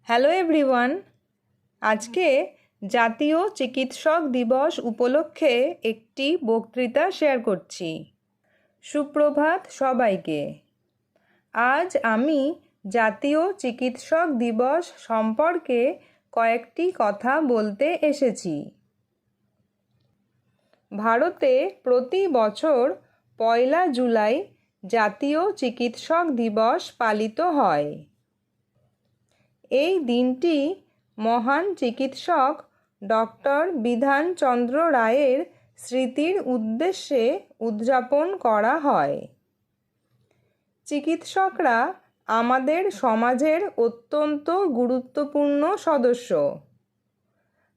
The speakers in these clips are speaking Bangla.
হ্যালো এভরিওয়ান, আজকে জাতীয় চিকিৎসক দিবস উপলক্ষে একটি বক্তৃতা শেয়ার করছি। সুপ্রভাত সবাইকে। আজ আমি জাতীয় চিকিৎসক দিবস সম্পর্কে কয়েকটি কথা বলতে এসেছি। ভারতে প্রতি বছর 1 জুলাই জাতীয় চিকিৎসক দিবস পালিত হয়। এই দিনটি মহান চিকিৎসক ডক্টর বিধানচন্দ্র রায়ের স্মৃতির উদ্দেশ্যে উদযাপন করা হয়। চিকিৎসকরা আমাদের সমাজের অত্যন্ত গুরুত্বপূর্ণ সদস্য।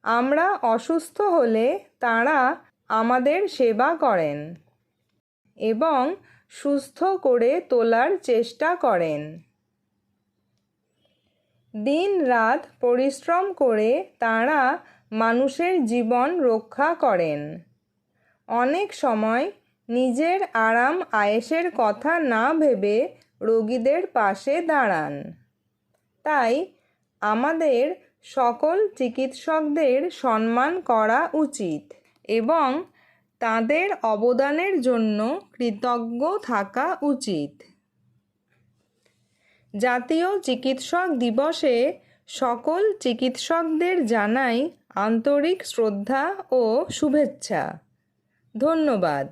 আমরা অসুস্থ হলে তাঁরা আমাদের সেবা করেন এবং সুস্থ করে তোলার চেষ্টা করেন। দিন-রাত পরিশ্রম করে তাঁরা মানুষের জীবন রক্ষা করেন। অনেক সময় নিজের আরাম আয়েশের কথা না ভেবে রোগীদের পাশে দাঁড়ান। তাই আমাদের সকল চিকিৎসকদের সম্মান করা উচিত এবং তাঁদের অবদানের জন্য কৃতজ্ঞ থাকা উচিত। জাতীয় চিকিৎসক দিবসে সকল চিকিৎসকদের জানাই আন্তরিক শ্রদ্ধা ও শুভেচ্ছা। ধন্যবাদ।